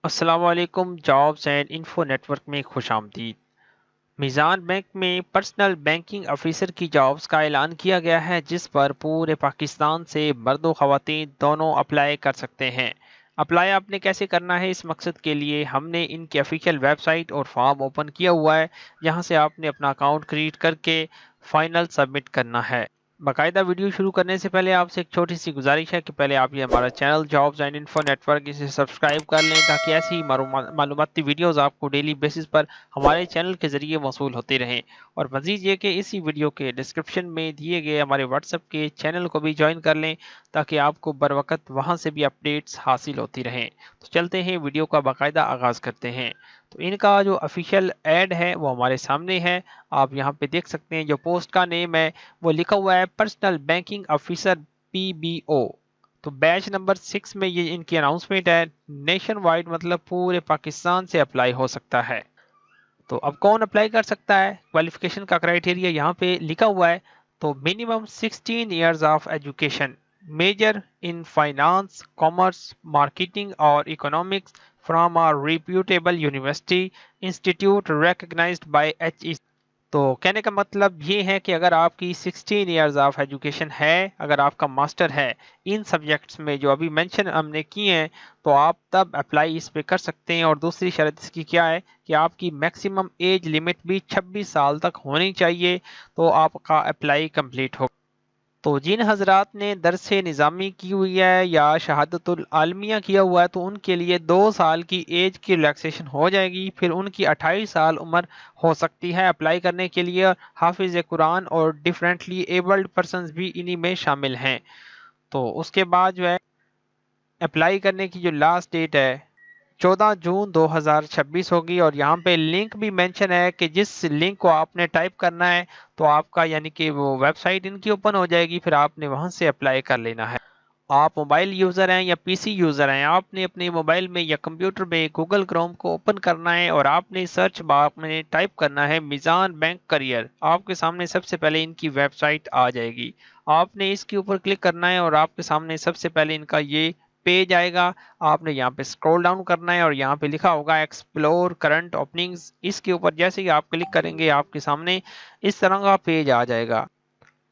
السلام علیکم، jobs and info network میں خوش آمدید۔ میزان بینک میں پرسنل بینکنگ آفیسر کی جابز کا اعلان کیا گیا ہے، جس پر پورے پاکستان سے مرد و خواتین دونوں اپلائی کر سکتے ہیں۔ اپلائی آپ نے کیسے کرنا ہے؟ اس مقصد کے لیے ہم نے ان کی آفیشیل ویب سائٹ اور فارم اوپن کیا ہوا ہے، جہاں سے آپ نے اپنا اکاؤنٹ کریٹ کر کے فائنل سبمٹ کرنا ہے۔ باقاعدہ ویڈیو شروع کرنے سے پہلے آپ سے ایک چھوٹی سی گزارش ہے کہ پہلے آپ یہ ہمارا channel jobs and info network اسے سبسکرائب کر لیں، تاکہ ایسی معلوماتی ویڈیوز آپ کو ڈیلی بیسس پر ہمارے چینل کے ذریعے موصول ہوتے رہیں۔ اور مزید یہ کہ اسی ویڈیو کے ڈسکرپشن میں دیے گئے ہمارے واٹس ایپ کے چینل کو بھی جوائن کر لیں، تاکہ آپ کو بر وقت وہاں سے بھی اپڈیٹس حاصل ہوتی رہیں۔ تو چلتے ہیں، ویڈیو کا باقاعدہ آغاز کرتے ہیں۔ تو ان کا جو آفیشیل ایڈ ہے وہ ہمارے سامنے ہے، آپ یہاں پہ دیکھ سکتے ہیں۔ جو پوسٹ کا نیم ہے وہ لکھا ہوا ہے پرسنل بینکنگ آفیسر PBO۔ تو بیچ نمبر 6 میں یہ ان کی اناؤنسمنٹ ہے۔ نیشن وائڈ مطلب پورے پاکستان سے اپلائی ہو سکتا ہے۔ تو اب کون اپلائی کر سکتا ہے؟ کوالیفیکیشن کا کرائٹیریا یہاں پہ لکھا ہوا ہے۔ تو minimum 16 years of education, major in finance, commerce, marketing اور economics from a reputable university institute recognized by HEC۔ تو کہنے کا مطلب یہ ہے کہ اگر آپ کی 16 ایئرز آف ایجوکیشن ہے، اگر آپ کا ماسٹر ہے ان سبجیکٹس میں جو ابھی مینشن ہم نے کیے ہیں، تو آپ تب اپلائی اس پہ کر سکتے ہیں۔ اور دوسری شرط اس کی کیا ہے کہ آپ کی میکسیمم ایج لمٹ بھی 26 سال تک ہونی چاہیے، تو آپ کا اپلائی کمپلیٹ ہو۔ تو جن حضرات نے درس نظامی کی ہوئی ہے یا شہادت العالمیہ کیا ہوا ہے، تو ان کے لیے 2 سال کی ایج کی ریلیکسیشن ہو جائے گی، پھر ان کی 28 سال عمر ہو سکتی ہے اپلائی کرنے کے لیے۔ حافظ قرآن اور ڈیفرنٹلی ایبلڈ پرسنز بھی انہی میں شامل ہیں۔ تو اس کے بعد جو ہے اپلائی کرنے کی جو لاسٹ ڈیٹ ہے 14 جون 2026 ہوگی، اور یہاں پہ لنک بھی مینشن ہے کہ جس لنک کو آپ نے ٹائپ کرنا ہے تو آپ کا یعنی کہ وہ ویب سائٹ ان کی اوپن ہو جائے گی، پھر آپ نے وہاں سے اپلائی کر لینا ہے۔ آپ موبائل یوزر ہیں یا PC یوزر ہیں، آپ نے اپنے موبائل میں یا کمپیوٹر میں گوگل کروم کو اوپن کرنا ہے، اور آپ نے سرچ بار میں ٹائپ کرنا ہے میزان بینک کریئر۔ آپ کے سامنے سب سے پہلے ان کی ویب سائٹ آ جائے گی، آپ نے اس کے اوپر کلک کرنا ہے، اور آپ کے سامنے سب سے پہلے ان کا یہ پیج آئے گا۔ آپ نے یہاں پہ اسکرول ڈاؤن کرنا ہے، اور یہاں پہ لکھا ہوگا ایکسپلور کرنٹ اوپننگز۔ اس کے اوپر جیسے ہی آپ کلک کریں گے، آپ کے سامنے اس طرح کا پیج آ جائے گا۔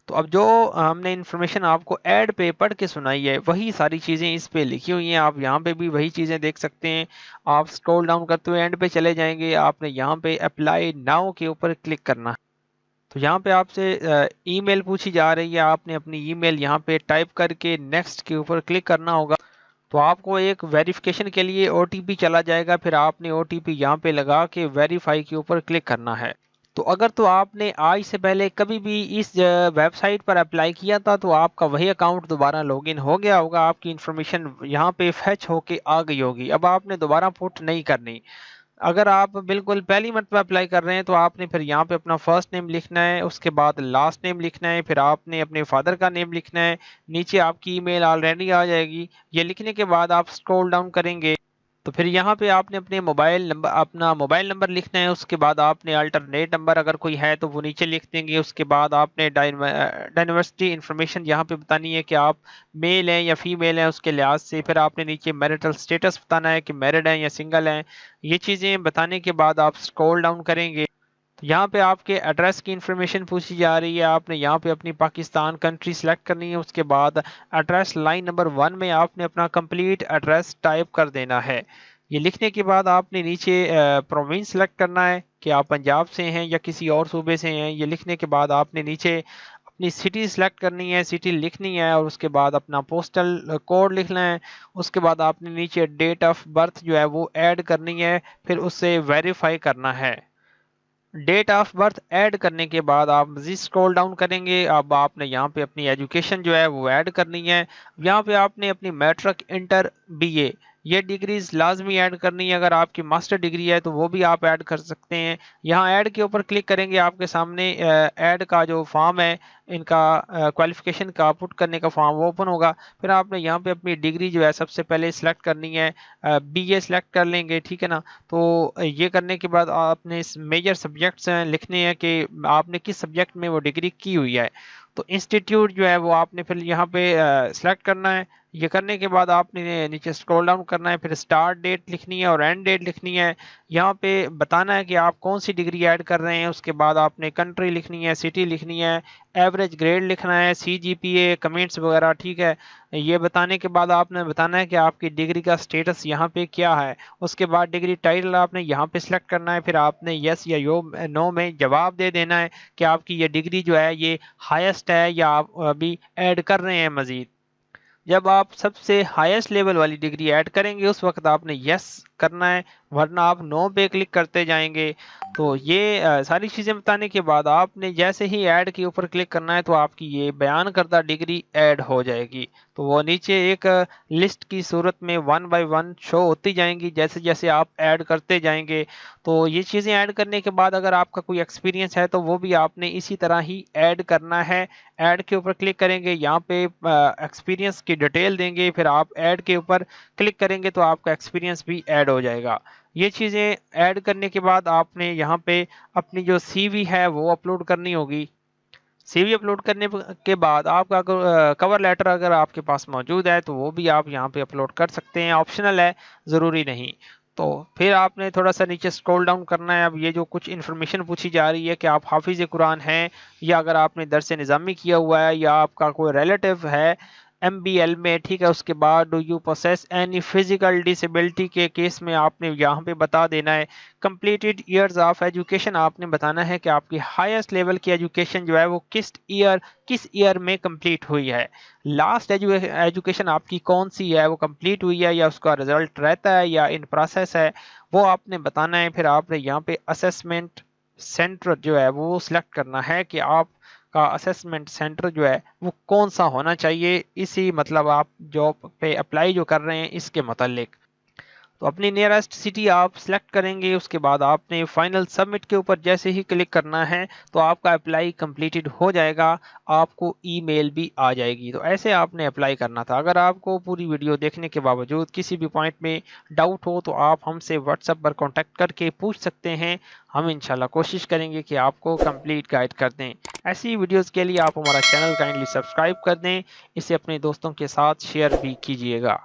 تو اب جو ہم نے انفارمیشن آپ کو ایڈ پہ پڑھ کے سنائی ہے، وہی ساری چیزیں اس پہ لکھی ہوئی ہیں، آپ یہاں پہ بھی وہی چیزیں دیکھ سکتے ہیں۔ آپ اسکرول ڈاؤن کرتے ہوئے اینڈ پہ چلے جائیں گے، آپ نے یہاں پہ اپلائی ناؤ کے اوپر کلک کرنا ہے۔ تو یہاں پہ آپ سے ای میل پوچھی جا رہی ہے، آپ نے اپنی ای میل یہاں پہ ٹائپ کر کے نیکسٹ کے اوپر کلک کرنا ہوگا۔ تو آپ کو ایک ویریفیکیشن کے لیے OTP چلا جائے گا، پھر آپ نے OTP یہاں پہ لگا کے ویریفائی کے اوپر کلک کرنا ہے۔ تو اگر تو آپ نے آج سے پہلے کبھی بھی اس ویب سائٹ پر اپلائی کیا تھا، تو آپ کا وہی اکاؤنٹ دوبارہ لاگ ان ہو گیا ہوگا، آپ کی انفارمیشن یہاں پہ فیچ ہو کے آ گئی ہوگی، اب آپ نے دوبارہ پٹ نہیں کرنی۔ اگر آپ بالکل پہلی مرتبہ اپلائی کر رہے ہیں، تو آپ نے پھر یہاں پہ اپنا فرسٹ نیم لکھنا ہے، اس کے بعد لاسٹ نیم لکھنا ہے، پھر آپ نے اپنے فادر کا نیم لکھنا ہے، نیچے آپ کی ای میل آلریڈی آ جائے گی۔ یہ لکھنے کے بعد آپ اسکرول ڈاؤن کریں گے تو پھر یہاں پہ آپ نے اپنا موبائل نمبر لکھنا ہے، اس کے بعد آپ نے الٹرنیٹ نمبر اگر کوئی ہے تو وہ نیچے لکھ دیں گے۔ اس کے بعد آپ نے ڈائیورسٹی انفارمیشن یہاں پہ بتانی ہے کہ آپ میل ہیں یا فیمیل ہیں، اس کے لحاظ سے پھر آپ نے نیچے میرٹل سٹیٹس بتانا ہے کہ میرڈ ہیں یا سنگل ہیں۔ یہ چیزیں بتانے کے بعد آپ اسکرول ڈاؤن کریں گے تو یہاں پہ آپ کے ایڈریس کی انفارمیشن پوچھی جا رہی ہے، آپ نے یہاں پہ اپنی پاکستان کنٹری سلیکٹ کرنی ہے۔ اس کے بعد ایڈریس لائن نمبر 1 میں آپ نے اپنا کمپلیٹ ایڈریس ٹائپ کر دینا ہے۔ یہ لکھنے کے بعد آپ نے نیچے پروونس سلیکٹ کرنا ہے کہ آپ پنجاب سے ہیں یا کسی اور صوبے سے ہیں۔ یہ لکھنے کے بعد آپ نے نیچے اپنی سٹی سلیکٹ کرنی ہے، سٹی لکھنی ہے، اور اس کے بعد اپنا پوسٹل کوڈ لکھنا ہے۔ اس کے بعد آپ نے نیچے ڈیٹ آف برتھ جو ہے وہ ایڈ کرنی ہے، پھر اسے ویریفائی کرنا ہے۔ ڈیٹ آف برتھ ایڈ کرنے کے بعد آپ مزید اسکرول ڈاؤن کریں گے، اب آپ نے یہاں پہ اپنی ایجوکیشن جو ہے وہ ایڈ کرنی ہے۔ یہاں پہ آپ نے اپنی میٹرک انٹر BA یہ ڈگریز لازمی ایڈ کرنی ہے، اگر آپ کی ماسٹر ڈگری ہے تو وہ بھی آپ ایڈ کر سکتے ہیں۔ یہاں ایڈ کے اوپر کلک کریں گے، آپ کے سامنے ایڈ کا جو فارم ہے ان کا کوالیفیکیشن کا پٹ کرنے کا فارم وہ اوپن ہوگا۔ پھر آپ نے یہاں پہ اپنی ڈگری جو ہے سب سے پہلے سلیکٹ کرنی ہے، BA سلیکٹ کر لیں گے، ٹھیک ہے نا۔ تو یہ کرنے کے بعد آپ نے میجر سبجیکٹس لکھنے ہیں کہ آپ نے کس سبجیکٹ میں وہ ڈگری کی ہوئی ہے۔ تو انسٹیٹیوٹ جو ہے وہ آپ نے پھر یہاں پہ سلیکٹ کرنا ہے۔ یہ کرنے کے بعد آپ نے نیچے اسکرول ڈاؤن کرنا ہے، پھر اسٹارٹ ڈیٹ لکھنی ہے اور اینڈ ڈیٹ لکھنی ہے۔ یہاں پہ بتانا ہے کہ آپ کون سی ڈگری ایڈ کر رہے ہیں، اس کے بعد آپ نے کنٹری لکھنی ہے، سٹی لکھنی ہے، ایوریج گریڈ لکھنا ہے، سی جی پی اے، کمنٹس وغیرہ، ٹھیک ہے۔ یہ بتانے کے بعد آپ نے بتانا ہے کہ آپ کی ڈگری کا سٹیٹس یہاں پہ کیا ہے۔ اس کے بعد ڈگری ٹائٹل آپ نے یہاں پہ سلیکٹ کرنا ہے، پھر آپ نے یس یا نو میں جواب دے دینا ہے کہ آپ کی یہ ڈگری جو ہے یہ ہائیسٹ ہے یا آپ ابھی ایڈ کر رہے ہیں مزید۔ جب آپ سب سے ہائیسٹ لیول والی ڈگری ایڈ کریں گے اس وقت آپ نے یس کرنا ہے، ورنہ آپ نو پہ کلک کرتے جائیں گے۔ تو یہ ساری چیزیں بتانے کے بعد آپ نے جیسے ہی ایڈ کے اوپر کلک کرنا ہے تو آپ کی یہ بیان کردہ ڈگری ایڈ ہو جائے گی۔ تو وہ نیچے ایک لسٹ کی صورت میں 1 بائی 1 شو ہوتی جائیں گی جیسے جیسے آپ ایڈ کرتے جائیں گے۔ تو یہ چیزیں ایڈ کرنے کے بعد اگر آپ کا کوئی ایکسپیرینس ہے تو وہ بھی آپ نے اسی طرح ہی ایڈ کرنا ہے۔ ایڈ کے اوپر کلک کریں گے، یہاں پہ ایکسپیرینس کی ڈیٹیل دیں گے، پھر آپ ایڈ کے اوپر کلک کریں گے تو آپ کا ایکسپیرینس بھی ایڈ ہو جائے گا۔ یہ چیزیں ایڈ کرنے کے بعد آپ نے یہاں پہ اپنی جو سی وی ہے وہ اپلوڈ کرنی ہوگی۔ سی وی اپلوڈ کرنے کے بعد آپ کا کور لیٹر اگر آپ کے پاس موجود ہے تو وہ بھی آپ یہاں پہ اپلوڈ کر سکتے ہیں، آپشنل ہے، ضروری نہیں۔ تو پھر آپ نے تھوڑا سا نیچے سکرول ڈاؤن کرنا ہے۔ اب یہ جو کچھ انفارمیشن پوچھی جا رہی ہے کہ آپ حافظ قرآن ہیں یا اگر آپ نے درس نظامی کیا ہوا ہے یا آپ کا کوئی ریلیٹیو ہے ایم بی ایل میں، ٹھیک ہے۔ اس کے بعد do you possess any physical disability کے کیس میں آپ نے یہاں پہ بتا دینا ہے۔ کمپلیٹڈ ایئرز آف ایجوکیشن آپ نے بتانا ہے کہ آپ کی ہائیسٹ لیول کی ایجوکیشن جو ہے وہ کس ایئر میں کمپلیٹ ہوئی ہے۔ لاسٹ ایجوکیشن آپ کی کون سی ہے، وہ کمپلیٹ ہوئی ہے یا اس کا رزلٹ رہتا ہے یا ان پروسیس ہے، وہ آپ نے بتانا ہے۔ پھر آپ نے یہاں پہ اسیسمنٹ سینٹر جو ہے وہ سلیکٹ کرنا ہے کہ آپ کا اسیسمنٹ سینٹر جو ہے وہ کون سا ہونا چاہیے، اسی مطلب آپ جاب پہ اپلائی جو کر رہے ہیں اس کے متعلق۔ تو اپنی نیئرسٹ سٹی آپ سلیکٹ کریں گے، اس کے بعد آپ نے فائنل سبمٹ کے اوپر جیسے ہی کلک کرنا ہے تو آپ کا اپلائی کمپلیٹڈ ہو جائے گا، آپ کو ای میل بھی آ جائے گی۔ تو ایسے آپ نے اپلائی کرنا تھا۔ اگر آپ کو پوری ویڈیو دیکھنے کے باوجود کسی بھی پوائنٹ میں ڈاؤٹ ہو تو آپ ہم سے واٹس ایپ پر کانٹیکٹ کر کے پوچھ سکتے ہیں، ہم انشاءاللہ کوشش کریں گے کہ آپ کو کمپلیٹ گائیڈ کر دیں۔ ایسی ویڈیوز کے لیے آپ ہمارا چینل کائنڈلی سبسکرائب کر دیں، اسے اپنے دوستوں کے ساتھ شیئر بھی کیجیے گا۔